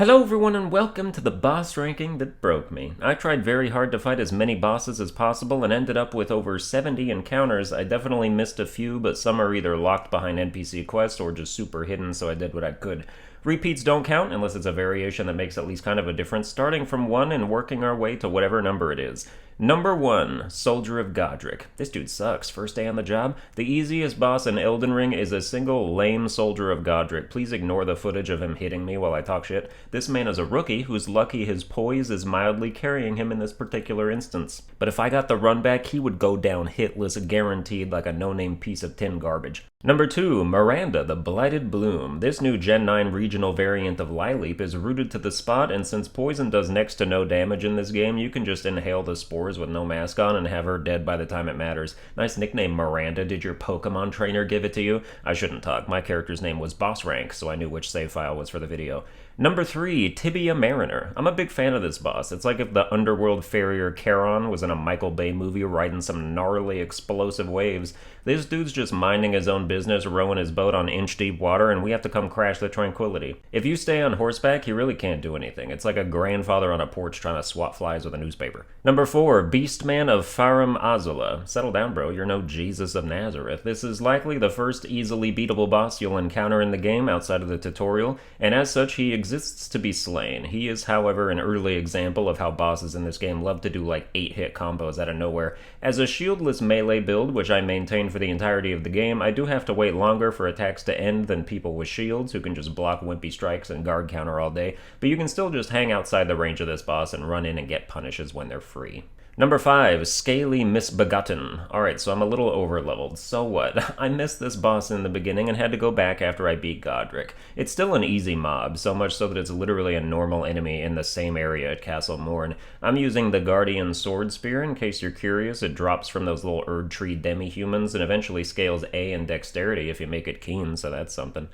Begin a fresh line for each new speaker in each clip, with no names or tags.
Hello everyone and welcome to the boss ranking that broke me. I tried very hard to fight as many bosses as possible and ended up with over 70 encounters. I definitely missed a few, but some are either locked behind NPC quests or just super hidden, so I did what I could. Repeats don't count unless it's a variation that makes at least kind of a difference, starting from 1 and working our way to whatever number it is. Number 1, Soldier of Godrick. This dude sucks. First day on the job. The easiest boss in Elden Ring is a single lame Soldier of Godrick. Please ignore the footage of him hitting me while I talk shit. This man is a rookie who's lucky his poise is mildly carrying him in this particular instance. But if I got the run back, he would go down hitless, guaranteed, like a no-name piece of tin garbage. Number 2, Miranda, the Blighted Bloom. This new Gen 9 regional variant of Lileap is rooted to the spot, and since poison does next to no damage in this game, you can just inhale the spores with no mask on and have her dead by the time it matters. Nice nickname, Miranda. Did your Pokemon trainer give it to you? I shouldn't talk. My character's name was Boss Rank, so I knew which save file was for the video. Number 3, Tibia Mariner. I'm a big fan of this boss. It's like if the underworld farrier Charon was in a Michael Bay movie riding some gnarly explosive waves. This dude's just minding his own business, rowing his boat on inch-deep water, and we have to come crash the tranquility. If you stay on horseback, he really can't do anything. It's like a grandfather on a porch trying to swat flies with a newspaper. Number 4, Beastman of Farum, Azula. Settle down, bro. You're no Jesus of Nazareth. This is likely the first easily beatable boss you'll encounter in the game outside of the tutorial, and as such, he exists to be slain. He is, however, an early example of how bosses in this game love to do like 8-hit combos out of nowhere. As a shieldless melee build, which I maintain for the entirety of the game, I do have to wait longer for attacks to end than people with shields who can just block wimpy strikes and guard counter all day, but you can still just hang outside the range of this boss and run in and get punishes when they're free. Number 5, Scaly Misbegotten. Alright, so I'm a little over-leveled. So what? I missed this boss in the beginning and had to go back after I beat Godrick. It's still an easy mob, so much so that it's literally a normal enemy in the same area at Castle Morn. I'm using the Guardian Sword Spear, in case you're curious. It drops from those little Erd Tree DemiHumans and eventually scales A in Dexterity if you make it keen, so that's something.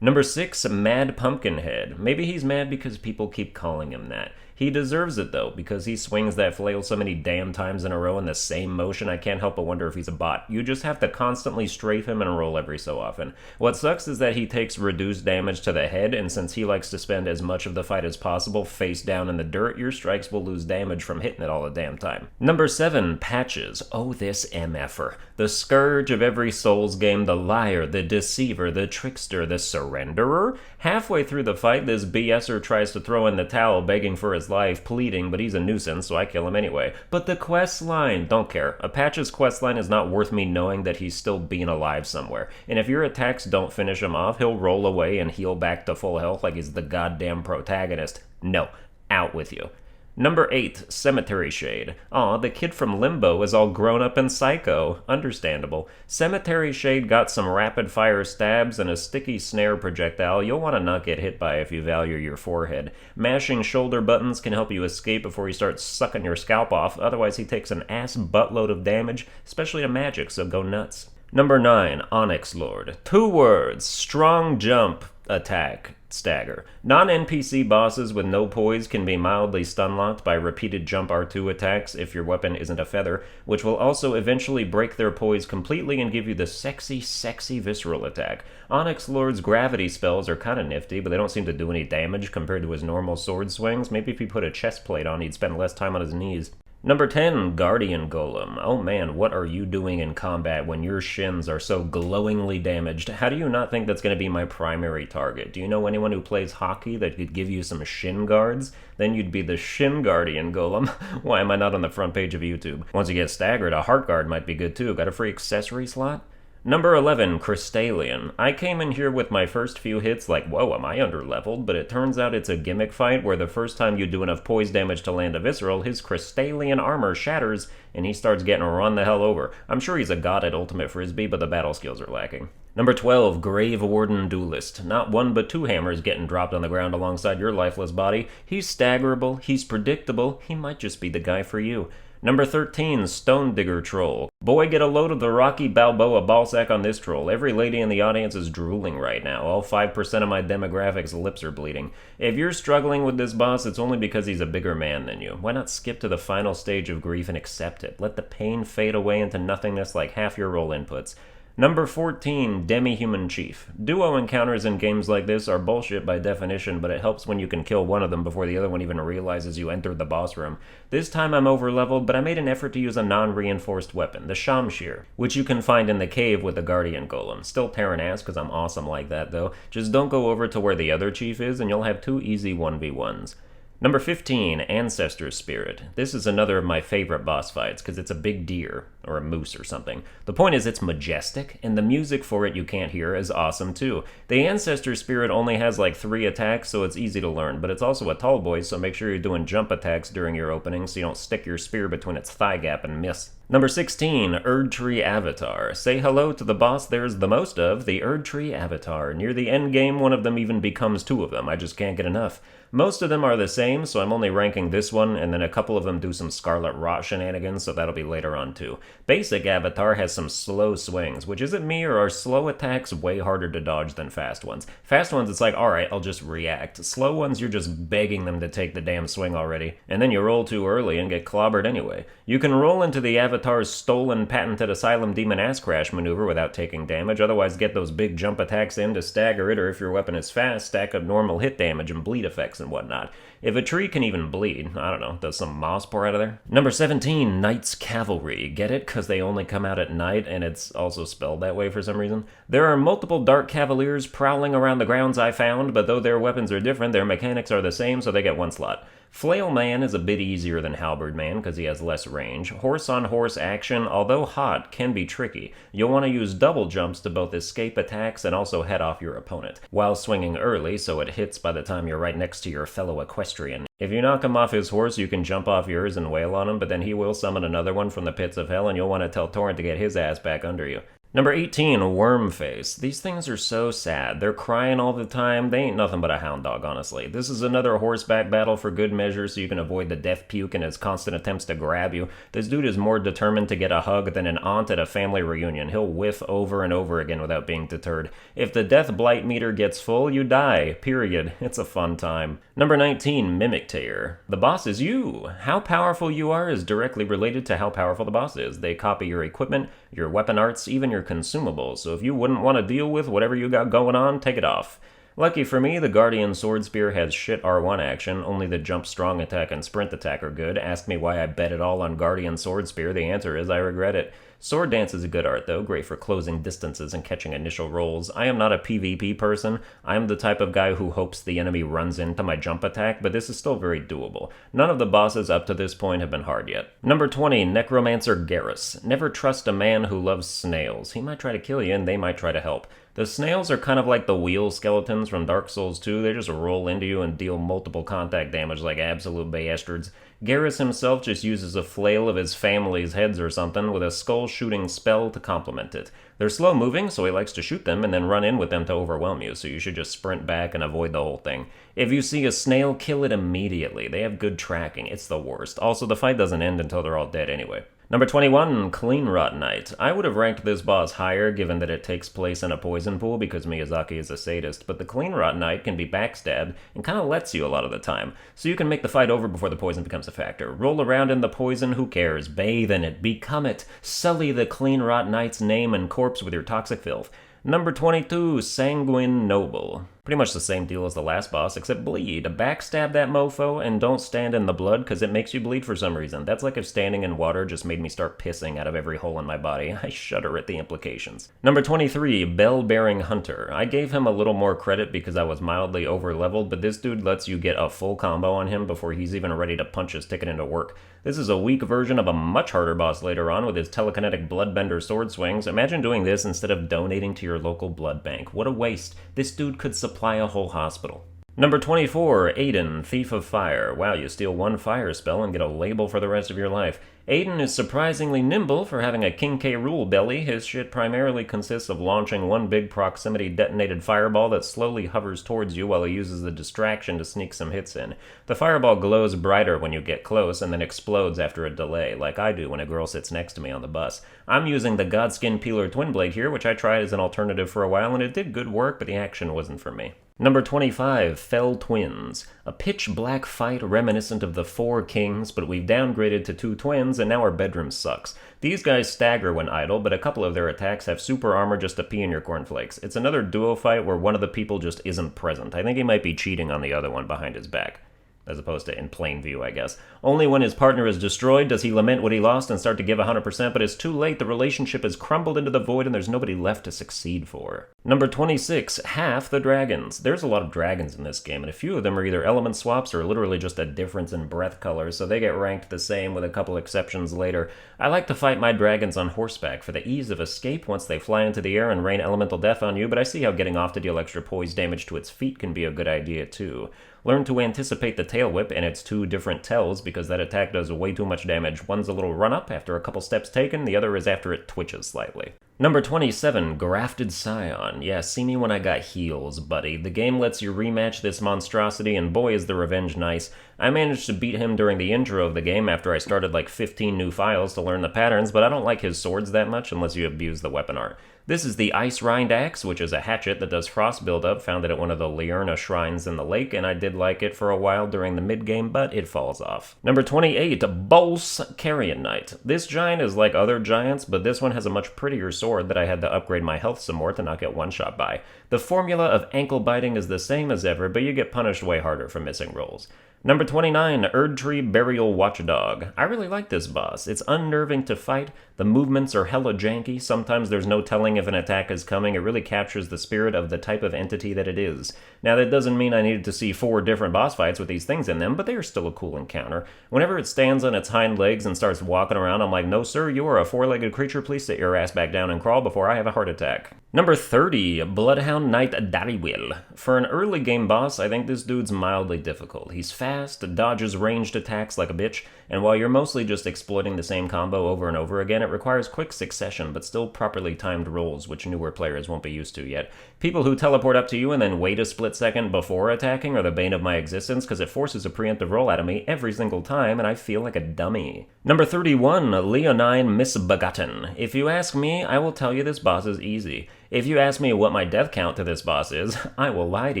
Number 6, Mad Pumpkinhead. Maybe he's mad because people keep calling him that. He deserves it, though, because he swings that flail so many damn times in a row in the same motion, I can't help but wonder if he's a bot. You just have to constantly strafe him and roll every so often. What sucks is that he takes reduced damage to the head, and since he likes to spend as much of the fight as possible face down in the dirt, your strikes will lose damage from hitting it all the damn time. Number 7, Patches. Oh, this MFer. The scourge of every Souls game, the liar, the deceiver, the trickster, the surrenderer? Halfway through the fight, this BSer tries to throw in the towel, begging for his life, pleading, but he's a nuisance, so I kill him anyway. But the quest line, don't care. A Patch's quest line is not worth me knowing that he's still being alive somewhere. And if your attacks don't finish him off, he'll roll away and heal back to full health like he's the goddamn protagonist. No, out with you. Number 8, Cemetery Shade. Aw, the kid from Limbo is all grown up and psycho. Understandable. Cemetery Shade got some rapid-fire stabs and a sticky snare projectile you'll want to not get hit by if you value your forehead. Mashing shoulder buttons can help you escape before he starts sucking your scalp off, otherwise he takes an ass buttload of damage, especially to magic, so go nuts. Number 9, Onyx Lord. 2 words. Strong jump, attack, stagger. Non-NPC bosses with no poise can be mildly stun-locked by repeated jump R2 attacks if your weapon isn't a feather, which will also eventually break their poise completely and give you the sexy, sexy visceral attack. Onyx Lord's gravity spells are kinda nifty, but they don't seem to do any damage compared to his normal sword swings. Maybe if he put a chest plate on, he'd spend less time on his knees. Number 10, Guardian Golem. Oh man, what are you doing in combat when your shins are so glowingly damaged? How do you not think that's going to be my primary target? Do you know anyone who plays hockey that could give you some shin guards? Then you'd be the Shin Guardian Golem. Why am I not on the front page of YouTube? Once you get staggered, a heart guard might be good too. Got a free accessory slot? Number 11, Crystalian. I came in here with my first few hits like, whoa, am I underleveled? But it turns out it's a gimmick fight where the first time you do enough poise damage to land a visceral, his Crystalian armor shatters and he starts getting run the hell over. I'm sure he's a god at Ultimate Frisbee, but the battle skills are lacking. Number 12, Grave Warden Duelist. Not 1 but 2 hammers getting dropped on the ground alongside your lifeless body. He's staggerable, he's predictable, he might just be the guy for you. Number 13, Stonedigger Troll. Boy, get a load of the Rocky Balboa ballsack on this troll. Every lady in the audience is drooling right now. All 5% of my demographic's lips are bleeding. If you're struggling with this boss, it's only because he's a bigger man than you. Why not skip to the final stage of grief and accept it? Let the pain fade away into nothingness like half your roll inputs. Number 14, DemiHuman Chief. Duo encounters in games like this are bullshit by definition, but it helps when you can kill one of them before the other one even realizes you entered the boss room. This time I'm overleveled, but I made an effort to use a non-reinforced weapon, the Shamshir, which you can find in the cave with the Guardian Golem. Still tearing ass because I'm awesome like that though. Just don't go over to where the other chief is and you'll have 2 easy 1v1s. Number 15, Ancestor Spirit. This is another of my favorite boss fights because it's a big deer, or a moose or something. The point is it's majestic, and the music for it you can't hear is awesome too. The Ancestor Spirit only has like 3 attacks, so it's easy to learn, but it's also a tall boy, so make sure you're doing jump attacks during your opening so you don't stick your spear between its thigh gap and miss. Number 16, Erdtree Avatar. Say hello to the boss there's the most of, the Erdtree Avatar. Near the end game, one of them even becomes 2 of them. I just can't get enough. Most of them are the same, so I'm only ranking this one, and then a couple of them do some Scarlet Rot shenanigans, so that'll be later on too. Basic Avatar has some slow swings, which isn't me, or are slow attacks way harder to dodge than fast ones. Fast ones, it's like, alright, I'll just react. Slow ones, you're just begging them to take the damn swing already, and then you roll too early and get clobbered anyway. You can roll into the Avatar's stolen patented Asylum Demon Ass Crash maneuver without taking damage, otherwise get those big jump attacks in to stagger it, or if your weapon is fast, stack up normal hit damage and bleed effects and whatnot. If a tree can even bleed, I don't know, does some moss pour out of there? Number 17, Knight's Cavalry. Get it? Because they only come out at night, and it's also spelled that way for some reason. There are multiple Dark Cavaliers prowling around the grounds I found, but though their weapons are different, their mechanics are the same, so they get 1 slot. Flail Man is a bit easier than Halberd Man because he has less range. Horse-on-horse action, although hot, can be tricky. You'll want to use double jumps to both escape attacks and also head off your opponent, while swinging early so it hits by the time you're right next to your fellow equestrian. If you knock him off his horse, you can jump off yours and wail on him, but then he will summon another one from the pits of hell and you'll want to tell Torrent to get his ass back under you. Number 18, Wormface. These things are so sad. They're crying all the time. They ain't nothing but a hound dog, honestly. This is another horseback battle for good measure so you can avoid the death puke and his constant attempts to grab you. This dude is more determined to get a hug than an aunt at a family reunion. He'll whiff over and over again without being deterred. If the death blight meter gets full, you die. Period. It's a fun time. Number 19, Mimic Tayer. The boss is you. How powerful you are is directly related to how powerful the boss is. They copy your equipment, your weapon arts, even your consumables, so if you wouldn't want to deal with whatever you got going on, take it off. Lucky for me, the Guardian Sword Spear has shit R1 action, only the jump, strong attack, and sprint attack are good. Ask me why I bet it all on Guardian Sword Spear, the answer is I regret it. Sword Dance is a good art though, great for closing distances and catching initial rolls. I am not a PvP person, I am the type of guy who hopes the enemy runs into my jump attack, but this is still very doable. None of the bosses up to this point have been hard yet. Number 20, Necromancer Garris. Never trust a man who loves snails. He might try to kill you and they might try to help. The snails are kind of like the wheel skeletons from Dark Souls 2. They just roll into you and deal multiple contact damage like absolute bastards. Garris himself just uses a flail of his family's heads or something with a skull-shooting spell to complement it. They're slow-moving, so he likes to shoot them and then run in with them to overwhelm you, so you should just sprint back and avoid the whole thing. If you see a snail, kill it immediately. They have good tracking. It's the worst. Also, the fight doesn't end until they're all dead anyway. Number 21, Cleanrot Knight. I would have ranked this boss higher given that it takes place in a poison pool because Miyazaki is a sadist, but the Cleanrot Knight can be backstabbed and kind of lets you a lot of the time, so you can make the fight over before the poison becomes a factor. Roll around in the poison, who cares? Bathe in it, become it, sully the Cleanrot Knight's name and corpse with your toxic filth. Number 22, Sanguine Noble. Pretty much the same deal as the last boss, except bleed. Backstab that mofo and don't stand in the blood because it makes you bleed for some reason. That's like if standing in water just made me start pissing out of every hole in my body. I shudder at the implications. Number 23, Bell-Bearing Hunter. I gave him a little more credit because I was mildly over-leveled, but this dude lets you get a full combo on him before he's even ready to punch his ticket into work. This is a weak version of a much harder boss later on with his telekinetic bloodbender sword swings. Imagine doing this instead of donating to your local blood bank. What a waste. This dude could supply a whole hospital. Number 24, Aiden, Thief of Fire. Wow, you steal one fire spell and get a label for the rest of your life. Aiden is surprisingly nimble for having a King K. Rool belly. His shit primarily consists of launching one big proximity detonated fireball that slowly hovers towards you while he uses the distraction to sneak some hits in. The fireball glows brighter when you get close and then explodes after a delay, like I do when a girl sits next to me on the bus. I'm using the Godskin Peeler Twin Blade here, which I tried as an alternative for a while, and it did good work, but the action wasn't for me. Number 25, Fell Twins. A pitch-black fight reminiscent of the Four Kings, but we've downgraded to 2 twins, and now our bedroom sucks. These guys stagger when idle, but a couple of their attacks have super armor just to pee in your cornflakes. It's another duo fight where one of the people just isn't present. I think he might be cheating on the other one behind his back. As opposed to in plain view, I guess. Only when his partner is destroyed does he lament what he lost and start to give 100%, but it's too late. The relationship has crumbled into the void and there's nobody left to succeed for. Number 26, Half the Dragons. There's a lot of dragons in this game, and a few of them are either element swaps or literally just a difference in breath color, so they get ranked the same with a couple exceptions later. I like to fight my dragons on horseback for the ease of escape once they fly into the air and rain elemental death on you, but I see how getting off to deal extra poise damage to its feet can be a good idea too. Learn to anticipate the tail whip and its 2 different tells, because that attack does way too much damage. One's a little run-up after a couple steps taken, the other is after it twitches slightly. Number 27, Grafted Scion. Yeah, see me when I got heals, buddy. The game lets you rematch this monstrosity, and boy is the revenge nice. I managed to beat him during the intro of the game after I started like 15 new files to learn the patterns, but I don't like his swords that much unless you abuse the weapon art. This is the Ice Rind Axe, which is a hatchet that does frost buildup, found it at one of the Liurna shrines in the lake, and I did like it for a while during the mid-game, but it falls off. Number 28, Bol's Carrion Knight. This giant is like other giants, but this one has a much prettier sword that I had to upgrade my health some more to not get one-shot by. The formula of ankle biting is the same as ever, but you get punished way harder for missing rolls. Number 29, Erdtree Burial Watchdog. I really like this boss. It's unnerving to fight, the movements are hella janky, sometimes there's no telling if an attack is coming, it really captures the spirit of the type of entity that it is. Now that doesn't mean I needed to see 4 different boss fights with these things in them, but they are still a cool encounter. Whenever it stands on its hind legs and starts walking around, I'm like, no sir, you are a 4-legged creature, please sit your ass back down and crawl before I have a heart attack. Number 30, Bloodhound Knight Dariwil. For an early game boss, I think this dude's mildly difficult. He's fast, dodges ranged attacks like a bitch, and while you're mostly just exploiting the same combo over and over again, it requires quick succession, but still properly timed rolls, which newer players won't be used to yet. People who teleport up to you and then wait a split second before attacking are the bane of my existence, because it forces a preemptive roll out of me every single time, and I feel like a dummy. Number 31, Leonine Misbegotten. If you ask me, I will tell you this boss is easy. If you ask me what my death count to this boss is, I will lie to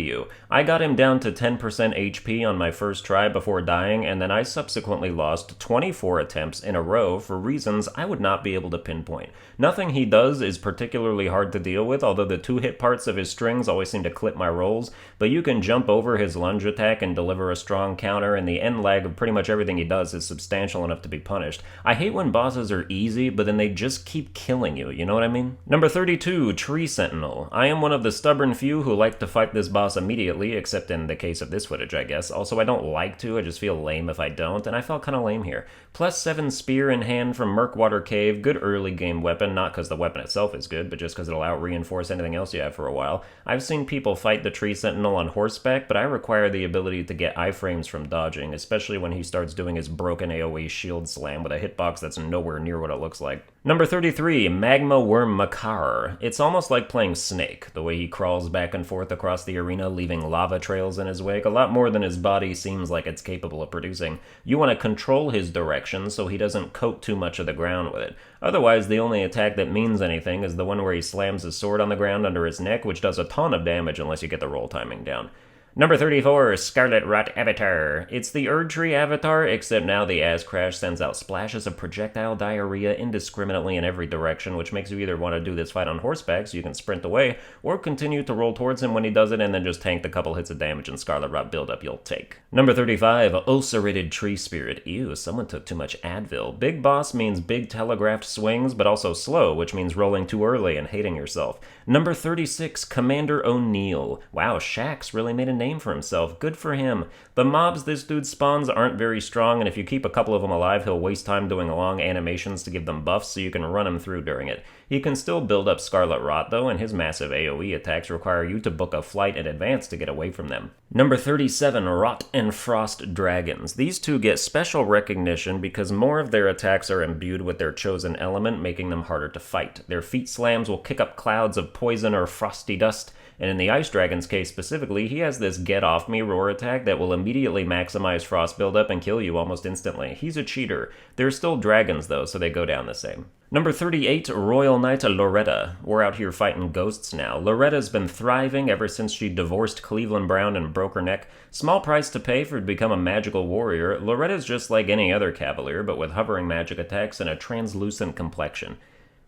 you. I got him down to 10% HP on my first try before dying, and then I subsequently lost 24 attempts in a row for reasons I would not be able to pinpoint. Nothing he does is particularly hard to deal with, although the 2-hit parts of his strings always seem to clip my rolls, but you can jump over his lunge attack and deliver a strong counter, and the end lag of pretty much everything he does is substantial enough to be punished. I hate when bosses are easy, but then they just keep killing you, you know what I mean? Number 32, Tree Sentinel. I am one of the stubborn few who like to fight this boss immediately, except in the case of this footage, I guess. Also, I don't like to, I just feel lame if I don't, and I felt kinda lame here. +7 spear in hand from Murkwater Cave, good early game weapon, not because the weapon itself is good, but just because it'll out-reinforce anything else you have for a while. I've seen people fight the Tree Sentinel on horseback, but I require the ability to get iframes from dodging, especially when he starts doing his broken AoE shield slam with a hitbox that's nowhere near what it looks like. Number 33, Magma Worm Makar. It's almost like playing Snake, the way he crawls back and forth across the arena, leaving lava trails in his wake, a lot more than his body seems like it's capable of producing. You want to control his direction so he doesn't coat too much of the ground with it. Otherwise, the only attack that means anything is the one where he slams his sword on the ground under his neck, which does a ton of damage unless you get the roll timing down. Number 34, Scarlet Rot Avatar. It's the Erdtree avatar, except now the Ass Crash sends out splashes of projectile diarrhea indiscriminately in every direction, which makes you either want to do this fight on horseback so you can sprint away, or continue to roll towards him when he does it and then just tank the couple hits of damage and Scarlet Rot buildup you'll take. Number 35, Ulcerated Tree Spirit. Ew, someone took too much Advil. Big boss means big telegraphed swings, but also slow, which means rolling too early and hating yourself. Number 36, Commander O'Neill. Wow, Shaxx really made a name for himself. Good for him. The mobs this dude spawns aren't very strong, and if you keep a couple of them alive, he'll waste time doing long animations to give them buffs so you can run him through during it. He can still build up Scarlet Rot, though, and his massive AoE attacks require you to book a flight in advance to get away from them. Number 37, Rot and Frost Dragons. These two get special recognition because more of their attacks are imbued with their chosen element, making them harder to fight. Their feet slams will kick up clouds of poison or frosty dust, and in the Ice Dragon's case specifically, he has this Get Off Me roar attack that will immediately maximize frost buildup and kill you almost instantly. He's a cheater. They're still dragons though, so they go down the same. Number 38, Royal Knight Loretta. We're out here fighting ghosts now. Loretta's been thriving ever since she divorced Cleveland Brown and broke her neck. Small price to pay for to become a magical warrior. Loretta's just like any other cavalier, but with hovering magic attacks and a translucent complexion.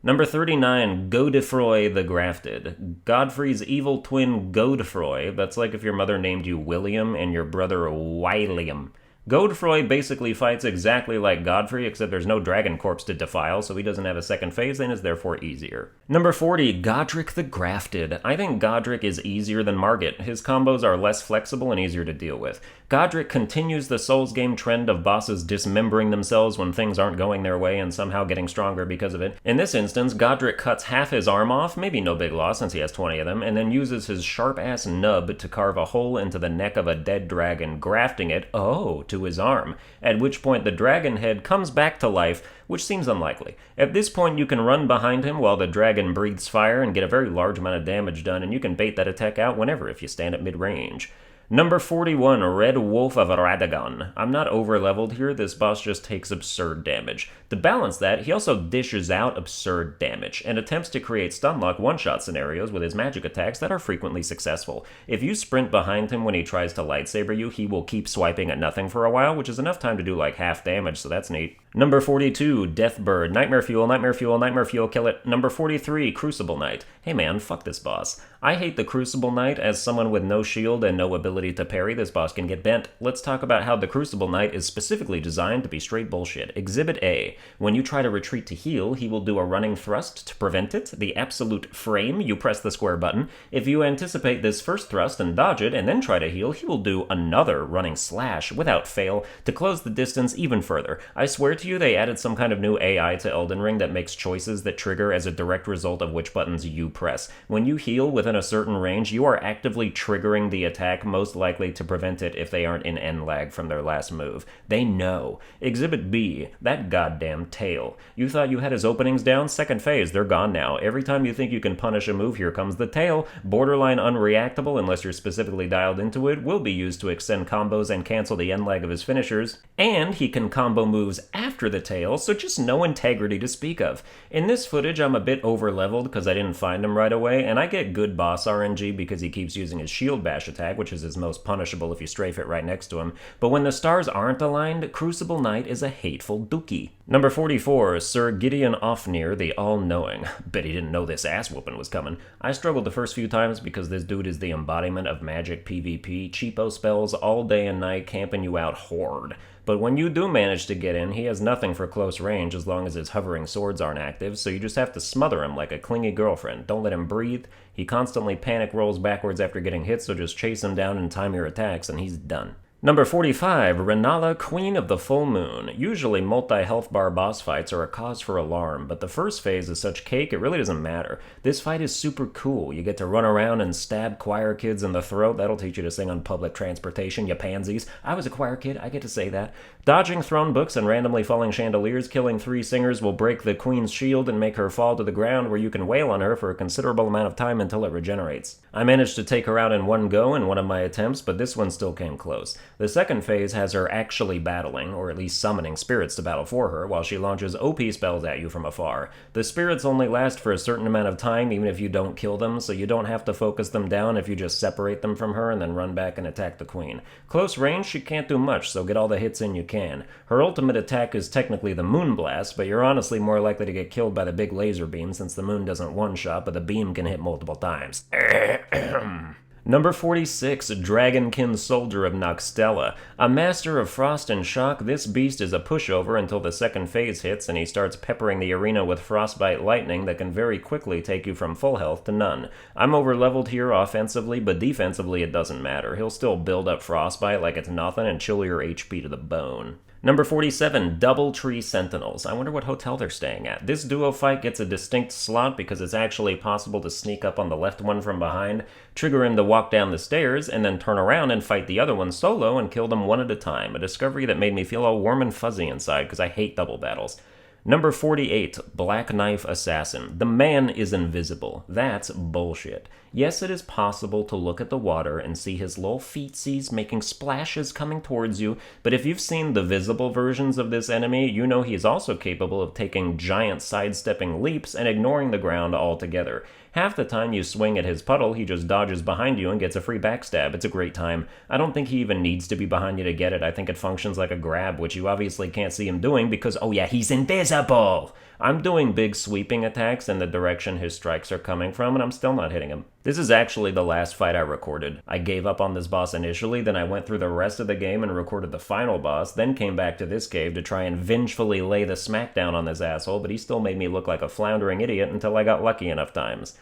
Number 39, Godefroy the Grafted. Godfrey's evil twin Godefroy. That's like if your mother named you William and your brother William. Godefroy basically fights exactly like Godfrey, except there's no dragon corpse to defile, so he doesn't have a second phase and is therefore easier. Number 40, Godrick the Grafted. I think Godrick is easier than Margit. His combos are less flexible and easier to deal with. Godrick continues the Souls game trend of bosses dismembering themselves when things aren't going their way and somehow getting stronger because of it. In this instance, Godrick cuts half his arm off, maybe no big loss since he has 20 of them, and then uses his sharp-ass nub to carve a hole into the neck of a dead dragon, grafting it, to his arm, at which point the dragon head comes back to life, which seems unlikely. At this point, you can run behind him while the dragon breathes fire and get a very large amount of damage done, and you can bait that attack out whenever if you stand at mid-range. Number 41, Red Wolf of Radagon. I'm not over-leveled here, this boss just takes absurd damage. To balance that, he also dishes out absurd damage, and attempts to create stun-lock one-shot scenarios with his magic attacks that are frequently successful. If you sprint behind him when he tries to lightsaber you, he will keep swiping at nothing for a while, which is enough time to do like half damage, so that's neat. Number 42, Deathbird. Nightmare Fuel, Nightmare Fuel, Nightmare Fuel, kill it. Number 43, Crucible Knight. Hey man, fuck this boss. I hate the Crucible Knight. As someone with no shield and no ability to parry, this boss can get bent. Let's talk about how the Crucible Knight is specifically designed to be straight bullshit. Exhibit A. When you try to retreat to heal, he will do a running thrust to prevent it. The absolute frame, you press the square button. If you anticipate this first thrust and dodge it and then try to heal, he will do another running slash without fail to close the distance even further. I swear to you, they added some kind of new AI to Elden Ring that makes choices that trigger as a direct result of which buttons you press. When you heal within a certain range, you are actively triggering the attack, most likely to prevent it if they aren't in end lag from their last move. They know. Exhibit B, that goddamn tail. You thought you had his openings down? Second phase, they're gone now. Every time you think you can punish a move, here comes the tail. Borderline unreactable unless you're specifically dialed into it, will be used to extend combos and cancel the end lag of his finishers. And he can combo moves after the tail, so just no integrity to speak of. In this footage, I'm a bit over-leveled because I didn't find him right away, and I get good boss RNG because he keeps using his shield bash attack, which is his most punishable if you strafe it right next to him. But when the stars aren't aligned, Crucible Knight is a hateful dookie. Number 44, Sir Gideon Ofnir, the All-Knowing. Bet he didn't know this ass-whooping was coming. I struggled the first few times because this dude is the embodiment of magic PvP, cheapo spells all day and night, camping you out horde. But when you do manage to get in, he has nothing for close range as long as his hovering swords aren't active, so you just have to smother him like a clingy girlfriend. Don't let him breathe. He constantly panic rolls backwards after getting hit, so just chase him down and time your attacks, and he's done. Number 45, Renala, Queen of the Full Moon. Usually multi-health bar boss fights are a cause for alarm, but the first phase is such cake it really doesn't matter. This fight is super cool. You get to run around and stab choir kids in the throat. That'll teach you to sing on public transportation, you pansies. I was a choir kid, I get to say that. Dodging throne books and randomly falling chandeliers, killing 3 singers will break the queen's shield and make her fall to the ground, where you can wail on her for a considerable amount of time until it regenerates. I managed to take her out in one go in one of my attempts, but this one still came close. The second phase has her actually battling, or at least summoning spirits to battle for her, while she launches OP spells at you from afar. The spirits only last for a certain amount of time, even if you don't kill them, so you don't have to focus them down if you just separate them from her and then run back and attack the queen. Close range, she can't do much, so get all the hits in you can. Her ultimate attack is technically the Moon Blast, but you're honestly more likely to get killed by the big laser beam since the moon doesn't one-shot, but the beam can hit multiple times. Number 46, Dragonkin Soldier of Noxtella. A master of frost and shock, this beast is a pushover until the second phase hits and he starts peppering the arena with frostbite lightning that can very quickly take you from full health to none. I'm over-leveled here offensively, but defensively it doesn't matter. He'll still build up frostbite like it's nothing and chill your HP to the bone. Number 47, Doubletree Sentinels. I wonder what hotel they're staying at. This duo fight gets a distinct slot because it's actually possible to sneak up on the left one from behind, trigger him to walk down the stairs, and then turn around and fight the other one solo and kill them one at a time. A discovery that made me feel all warm and fuzzy inside because I hate double battles. Number 48, Black Knife Assassin. The man is invisible. That's bullshit. Yes, it is possible to look at the water and see his little feetsies making splashes coming towards you, but if you've seen the visible versions of this enemy, you know he is also capable of taking giant sidestepping leaps and ignoring the ground altogether. Half the time you swing at his puddle, he just dodges behind you and gets a free backstab. It's a great time. I don't think he even needs to be behind you to get it. I think it functions like a grab, which you obviously can't see him doing because, oh yeah, he's invisible! I'm doing big sweeping attacks in the direction his strikes are coming from, and I'm still not hitting him. This is actually the last fight I recorded. I gave up on this boss initially, then I went through the rest of the game and recorded the final boss, then came back to this cave to try and vengefully lay the smackdown on this asshole, but he still made me look like a floundering idiot until I got lucky enough times.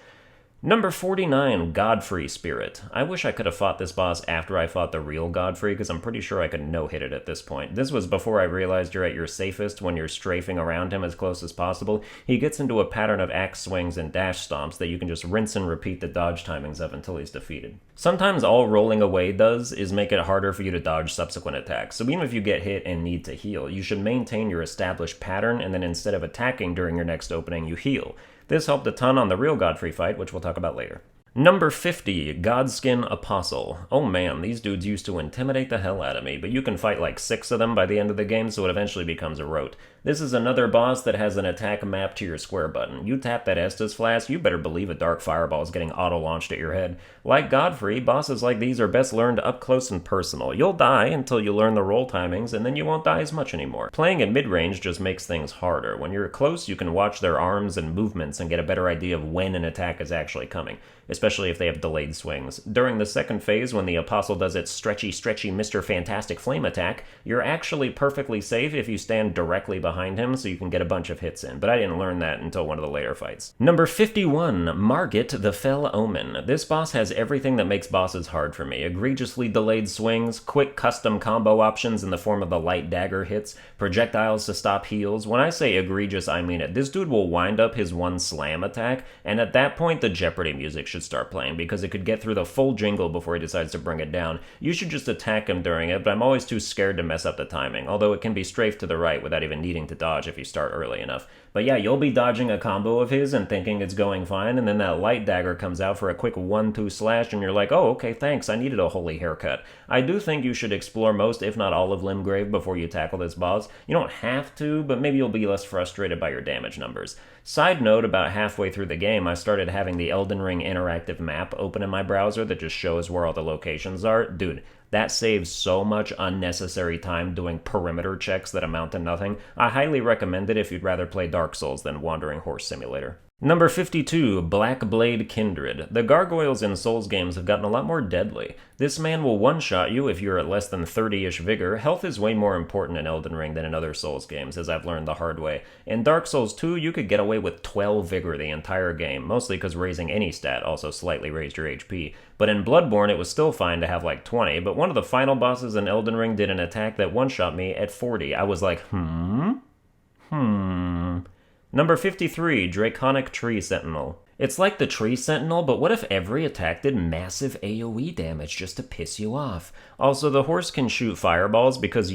Number 49, Godfrey Spirit. I wish I could have fought this boss after I fought the real Godfrey, because I'm pretty sure I could no-hit it at this point. This was before I realized you're at your safest when you're strafing around him as close as possible. He gets into a pattern of axe swings and dash stomps that you can just rinse and repeat the dodge timings of until he's defeated. Sometimes all rolling away does is make it harder for you to dodge subsequent attacks, so even if you get hit and need to heal, you should maintain your established pattern, and then instead of attacking during your next opening, you heal. This helped a ton on the real Godfrey fight, which we'll talk about later. Number 50, Godskin Apostle. Oh man, these dudes used to intimidate the hell out of me, but you can fight like 6 of them by the end of the game, so it eventually becomes a rote. This is another boss that has an attack mapped to your square button. You tap that Estus Flask, you better believe a dark fireball is getting auto-launched at your head. Like Godfrey, bosses like these are best learned up close and personal. You'll die until you learn the roll timings, and then you won't die as much anymore. Playing at mid-range just makes things harder. When you're close, you can watch their arms and movements and get a better idea of when an attack is actually coming, especially if they have delayed swings. During the second phase, when the Apostle does its stretchy Mr. Fantastic Flame attack, you're actually perfectly safe if you stand directly behind him so you can get a bunch of hits in, but I didn't learn that until one of the later fights. Number 51, Margit the Fell Omen. This boss has everything that makes bosses hard for me. Egregiously delayed swings, quick custom combo options in the form of the light dagger hits, projectiles to stop heals. When I say egregious, I mean it. This dude will wind up his one slam attack, and at that point the Jeopardy music should start playing, because it could get through the full jingle before he decides to bring it down. You should just attack him during it, but I'm always too scared to mess up the timing, although it can be strafed to the right without even needing to dodge if you start early enough. But yeah, you'll be dodging a combo of his and thinking it's going fine, and then that light dagger comes out for a quick 1-2 slash, and you're like, oh, okay, thanks, I needed a holy haircut. I do think you should explore most, if not all, of Limgrave before you tackle this boss. You don't have to, but maybe you'll be less frustrated by your damage numbers. Side note, about halfway through the game, I started having the Elden Ring interactive map open in my browser that just shows where all the locations are. Dude, that saves so much unnecessary time doing perimeter checks that amount to nothing. I highly recommend it if you'd rather play Dark Souls than Wandering Horse Simulator. Number 52, Black Blade Kindred. The gargoyles in Souls games have gotten a lot more deadly. This man will one-shot you if you're at less than 30-ish vigor. Health is way more important in Elden Ring than in other Souls games, as I've learned the hard way. In Dark Souls 2, you could get away with 12 vigor the entire game, mostly because raising any stat also slightly raised your HP. But in Bloodborne, it was still fine to have like 20, but one of the final bosses in Elden Ring did an attack that one-shot me at 40. I was like, Number 53, Draconic Tree Sentinel. It's like the Tree Sentinel, but what if every attack did massive AoE damage just to piss you off? Also, the horse can shoot fireballs because,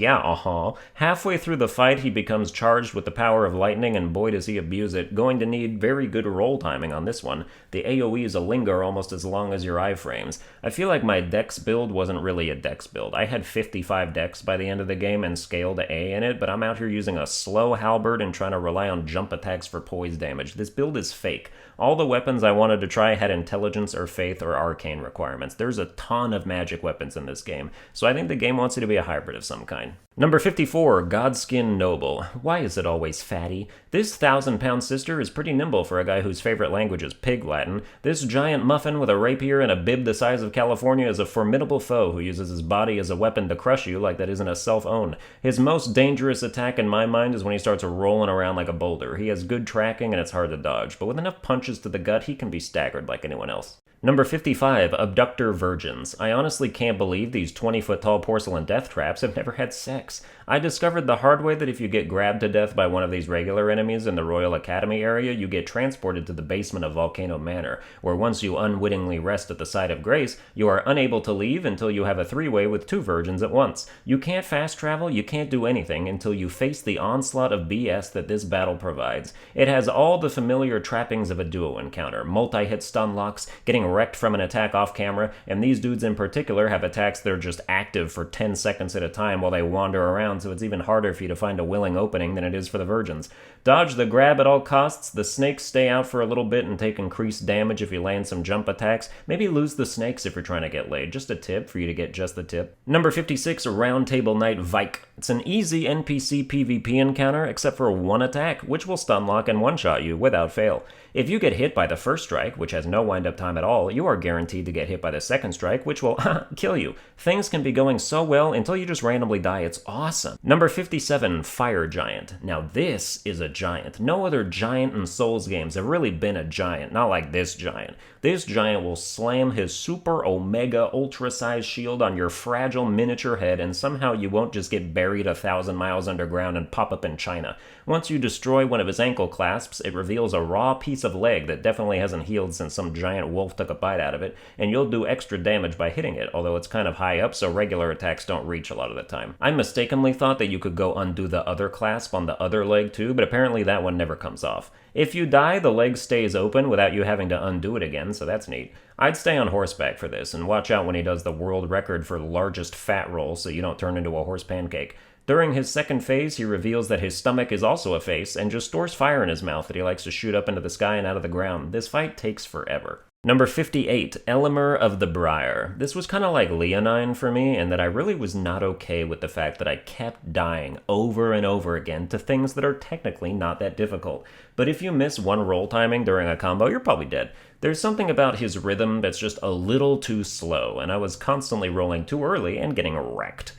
halfway through the fight he becomes charged with the power of lightning, and boy does he abuse it. Going to need very good roll timing on this one. The AoEs will linger almost as long as your iframes. I feel like my dex build wasn't really a dex build. I had 55 dex by the end of the game and scaled A in it, but I'm out here using a slow halberd and trying to rely on jump attacks for poise damage. This build is fake. All the weapons I wanted to try had intelligence or faith or arcane requirements. There's a ton of magic weapons in this game, so I think the game wants you to be a hybrid of some kind. Number 54, Godskin Noble. Why is it always fatty? This 1,000-pound sister is pretty nimble for a guy whose favorite language is Pig Latin. This giant muffin with a rapier and a bib the size of California is a formidable foe who uses his body as a weapon to crush you like that isn't a self-own. His most dangerous attack in my mind is when he starts rolling around like a boulder. He has good tracking and it's hard to dodge, but with enough punches to the gut, he can be staggered like anyone else. Number 55, Abductor Virgins. I honestly can't believe these 20-foot-tall porcelain death traps have never had sex. I discovered the hard way that if you get grabbed to death by one of these regular enemies in the Royal Academy area, you get transported to the basement of Volcano Manor, where once you unwittingly rest at the site of grace, you are unable to leave until you have a three-way with 2 virgins at once. You can't fast travel, you can't do anything until you face the onslaught of BS that this battle provides. It has all the familiar trappings of a duo encounter, multi-hit stun locks, getting wrecked from an attack off camera, and these dudes in particular have attacks that are just active for 10 seconds at a time while they wander around, so it's even harder for you to find a willing opening than it is for the virgins. Dodge the grab at all costs, the snakes stay out for a little bit and take increased damage if you land some jump attacks. Maybe lose the snakes if you're trying to get laid, just a tip for you to get just the tip. Number 56, Round Table Knight Vike. It's an easy NPC PvP encounter except for one attack, which will stun lock and one-shot you without fail. If you get hit by the first strike, which has no wind-up time at all, you are guaranteed to get hit by the second strike, which will kill you. Things can be going so well until you just randomly die. It's awesome. Number 57, Fire Giant. Now this is a giant. No other giant in Souls games have really been a giant, not like this giant. This giant will slam his super omega ultra-sized shield on your fragile miniature head, and somehow you won't just get buried 1,000 miles underground and pop up in China. Once you destroy one of his ankle clasps, it reveals a raw piece of leg that definitely hasn't healed since some giant wolf took a bite out of it, and you'll do extra damage by hitting it, although it's kind of high up so regular attacks don't reach a lot of the time. I mistakenly thought that you could go undo the other clasp on the other leg too, but apparently that one never comes off. If you die, the leg stays open without you having to undo it again, so that's neat. I'd stay on horseback for this, and watch out when he does the world record for largest fat roll so you don't turn into a horse pancake. During his second phase, he reveals that his stomach is also a face, and just stores fire in his mouth that he likes to shoot up into the sky and out of the ground. This fight takes forever. Number 58, Elimer of the Briar. This was kind of like Leonine for me, in that I really was not okay with the fact that I kept dying over and over again to things that are technically not that difficult. But if you miss one roll timing during a combo, you're probably dead. There's something about his rhythm that's just a little too slow, and I was constantly rolling too early and getting wrecked.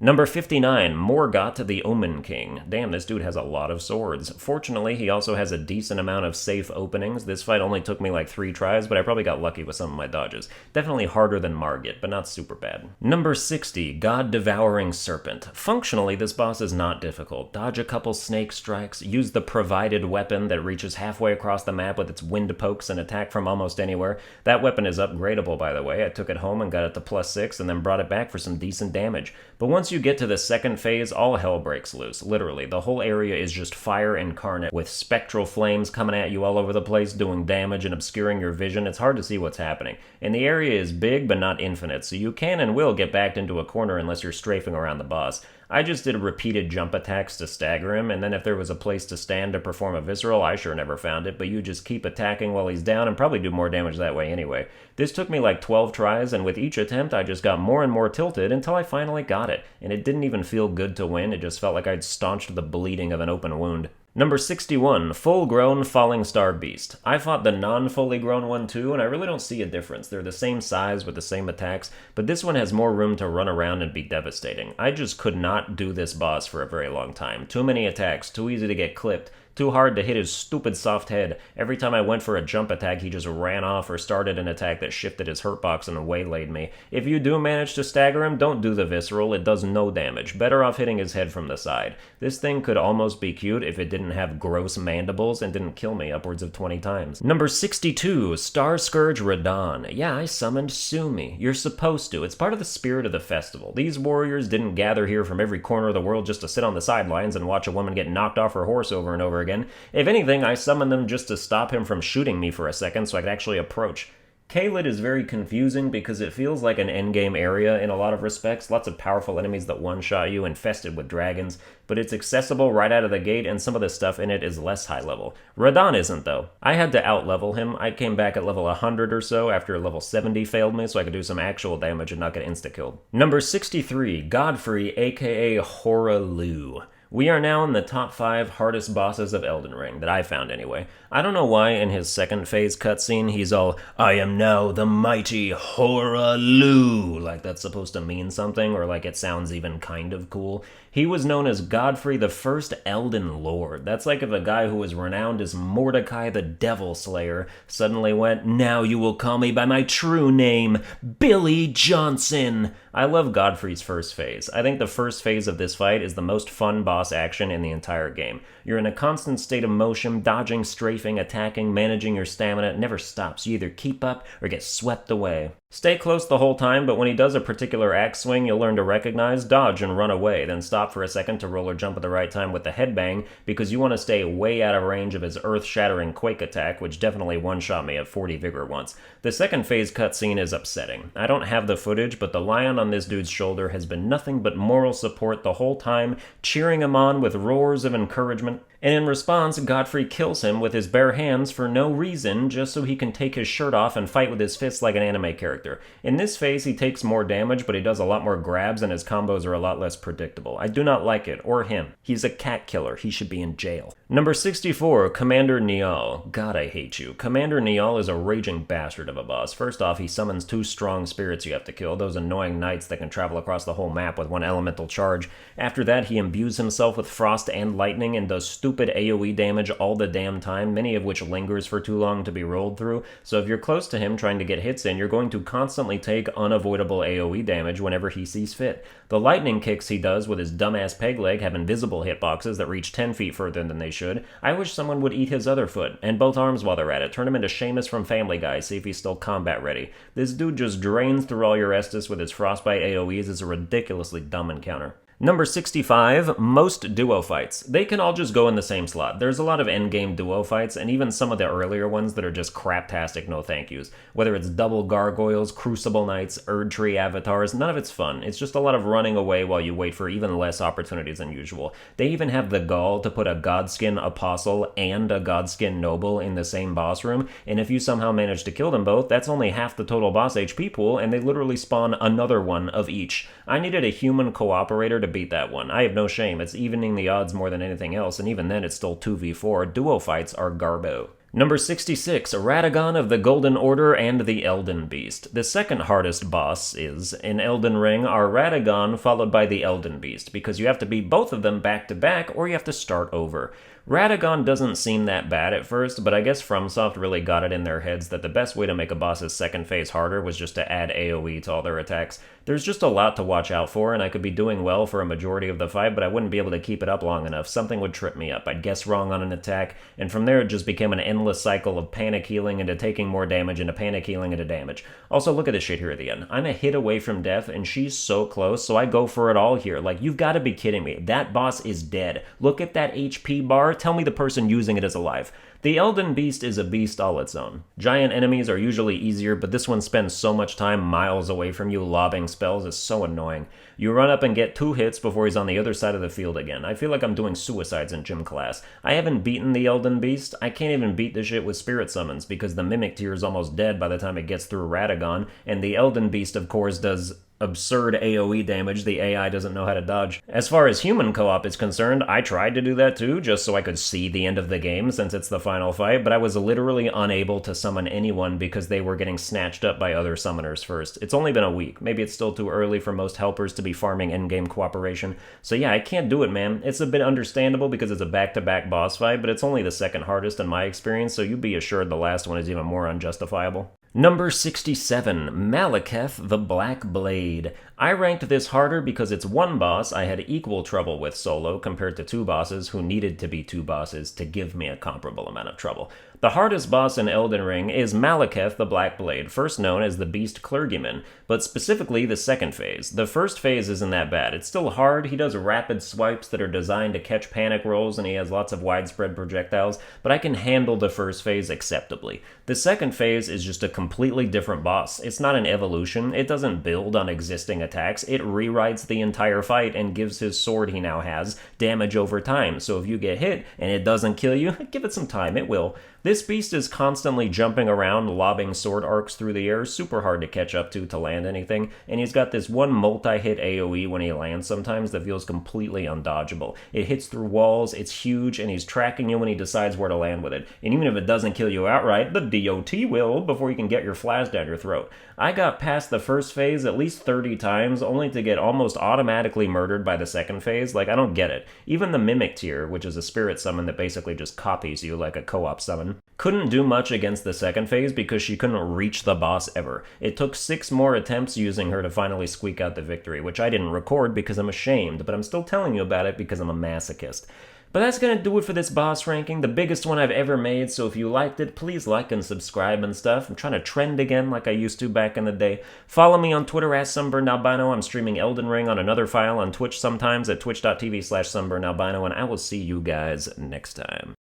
Number 59, Morgott the Omen King. Damn, this dude has a lot of swords. Fortunately, he also has a decent amount of safe openings. This fight only took me like 3 tries, but I probably got lucky with some of my dodges. Definitely harder than Margit, but not super bad. Number 60, God Devouring Serpent. Functionally, this boss is not difficult. Dodge a couple snake strikes, use the provided weapon that reaches halfway across the map with its wind pokes and attack from almost anywhere. That weapon is upgradable, by the way. I took it home and got it to +6 and then brought it back for some decent damage. But once you get to the second phase, all hell breaks loose. Literally, the whole area is just fire incarnate, with spectral flames coming at you all over the place, doing damage and obscuring your vision. It's hard to see what's happening. And the area is big, but not infinite, so you can and will get backed into a corner unless you're strafing around the boss. I just did repeated jump attacks to stagger him, and then if there was a place to stand to perform a visceral, I sure never found it, but you just keep attacking while he's down and probably do more damage that way anyway. This took me like 12 tries, and with each attempt I just got more and more tilted until I finally got it, and it didn't even feel good to win, it just felt like I'd staunched the bleeding of an open wound. Number 61, Full-Grown Falling Star Beast. I fought the non-fully grown one too, and I really don't see a difference. They're the same size with the same attacks, but this one has more room to run around and be devastating. I just could not do this boss for a very long time. Too many attacks, too easy to get clipped, too hard to hit his stupid soft head. Every time I went for a jump attack, he just ran off or started an attack that shifted his hurt box and waylaid me. If you do manage to stagger him, don't do the visceral, it does no damage. Better off hitting his head from the side. This thing could almost be cute if it didn't have gross mandibles and didn't kill me upwards of 20 times. Number 62, Starscourge Radahn. Yeah, I summoned Sumi. You're supposed to. It's part of the spirit of the festival. These warriors didn't gather here from every corner of the world just to sit on the sidelines and watch a woman get knocked off her horse over and over again. If anything, I summoned them just to stop him from shooting me for a second so I could actually approach. Caelid is very confusing because it feels like an endgame area in a lot of respects. Lots of powerful enemies that one-shot you, infested with dragons, but it's accessible right out of the gate, and some of the stuff in it is less high level. Radahn isn't, though. I had to out-level him. I came back at level 100 or so after level 70 failed me, so I could do some actual damage and not get insta-killed. Number 63, Godfrey, aka Horalu. We are now in the top 5 hardest bosses of Elden Ring, that I found anyway. I don't know why in his second phase cutscene he's all, "I am now the mighty Hoarah-Loux," like that's supposed to mean something, or like it sounds even kind of cool. He was known as Godfrey the First Elden Lord. That's like if a guy who was renowned as Mordecai the Devil Slayer suddenly went, "Now you will call me by my true name, Billy Johnson." I love Godfrey's first phase. I think the first phase of this fight is the most fun boss action in the entire game. You're in a constant state of motion, dodging, strafing, attacking, managing your stamina. It never stops. You either keep up or get swept away. Stay close the whole time, but when he does a particular axe swing, you'll learn to recognize, dodge, and run away, then stop for a second to roll or jump at the right time with the headbang, because you want to stay way out of range of his earth-shattering quake attack, which definitely one-shot me at 40 vigor once. The second phase cutscene is upsetting. I don't have the footage, but the lion on this dude's shoulder has been nothing but moral support the whole time, cheering him on with roars of encouragement. And in response, Godfrey kills him with his bare hands for no reason, just so he can take his shirt off and fight with his fists like an anime character. In this phase, he takes more damage, but he does a lot more grabs, and his combos are a lot less predictable. I do not like it, or him. He's a cat killer. He should be in jail. Number 64, Commander Niall. God, I hate you. Commander Niall is a raging bastard of a boss. First off, he summons 2 strong spirits you have to kill, those annoying knights that can travel across the whole map with 1 elemental charge. After that, he imbues himself with frost and lightning and does stupid AoE damage all the damn time, many of which lingers for too long to be rolled through, so if you're close to him trying to get hits in, you're going to constantly take unavoidable AoE damage whenever he sees fit. The lightning kicks he does with his dumbass peg leg have invisible hitboxes that reach 10 feet further than they should. I wish someone would eat his other foot, and both arms while they're at it. Turn him into Seamus from Family Guy, see if he's still combat ready. This dude just drains through all your Estus with his frostbite AoEs. It's a ridiculously dumb encounter. Number 65, most duo fights. They can all just go in the same slot. There's a lot of endgame duo fights, and even some of the earlier ones that are just craptastic no thank yous. Whether it's double gargoyles, Crucible Knights, Erdtree avatars, none of it's fun. It's just a lot of running away while you wait for even less opportunities than usual. They even have the gall to put a Godskin Apostle and a Godskin Noble in the same boss room, and if you somehow manage to kill them both, that's only half the total boss HP pool, and they literally spawn another one of each. I needed a human cooperator to beat that one. I have no shame. It's evening the odds more than anything else, and even then it's still 2v4. Duo fights are garbo. Number 66, Radagon of the Golden Order and the Elden Beast. The second hardest boss is, in Elden Ring, are Radagon followed by the Elden Beast, because you have to beat both of them back to back or you have to start over. Radagon doesn't seem that bad at first, but I guess FromSoft really got it in their heads that the best way to make a boss's second phase harder was just to add AoE to all their attacks. There's just a lot to watch out for, and I could be doing well for a majority of the fight, but I wouldn't be able to keep it up long enough. Something would trip me up. I'd guess wrong on an attack, and from there it just became an endless cycle of panic healing into taking more damage into panic healing into damage. Also, look at this shit here at the end. I'm a hit away from death, and she's so close, so I go for it all here. Like, you've got to be kidding me. That boss is dead. Look at that HP bar. Tell me the person using it is alive. The Elden Beast is a beast all its own. Giant enemies are usually easier, but this one spends so much time miles away from you lobbing spells, it's so annoying. You run up and get 2 hits before he's on the other side of the field again. I feel like I'm doing suicides in gym class. I haven't beaten the Elden Beast. I can't even beat this shit with spirit summons, because the Mimic tier is almost dead by the time it gets through Radagon, and the Elden Beast, of course, does absurd AoE damage the AI doesn't know how to dodge. As far as human co-op is concerned, I tried to do that too, just so I could see the end of the game since it's the final fight, but I was literally unable to summon anyone because they were getting snatched up by other summoners first. It's only been a week. Maybe it's still too early for most helpers to be farming endgame cooperation. So yeah, I can't do it, man. It's a bit understandable because it's a back-to-back boss fight, but it's only the second hardest in my experience, so you be assured the last one is even more unjustifiable. Number 67, Malekith the Black Blade. I ranked this harder because it's one boss I had equal trouble with solo compared to 2 bosses who needed to be 2 bosses to give me a comparable amount of trouble. The hardest boss in Elden Ring is Malekith the Black Blade, first known as the Beast Clergyman, but specifically the second phase. The first phase isn't that bad. It's still hard. He does rapid swipes that are designed to catch panic rolls, and he has lots of widespread projectiles, but I can handle the first phase acceptably. The second phase is just a completely different boss. It's not an evolution. It doesn't build on existing attacks. It rewrites the entire fight and gives his sword he now has damage over time. So if you get hit and it doesn't kill you, give it some time. It will. This beast is constantly jumping around, lobbing sword arcs through the air, super hard to catch up to land anything, and he's got this one multi-hit AoE when he lands sometimes that feels completely undodgeable. It hits through walls, it's huge, and he's tracking you when he decides where to land with it. And even if it doesn't kill you outright, the DOT will before you can get your flash down your throat. I got past the first phase at least 30 times, only to get almost automatically murdered by the second phase. Like, I don't get it. Even the Mimic tier, which is a spirit summon that basically just copies you like a co-op summon, couldn't do much against the second phase because she couldn't reach the boss ever. It took 6 more attempts using her to finally squeak out the victory, which I didn't record because I'm ashamed, but I'm still telling you about it because I'm a masochist. But that's gonna do it for this boss ranking, the biggest one I've ever made, so if you liked it, please like and subscribe and stuff. I'm trying to trend again like I used to back in the day. Follow me on Twitter at SunburnedAlbino. I'm streaming Elden Ring on another file on Twitch sometimes at twitch.tv/SunburnedAlbino, and I will see you guys next time.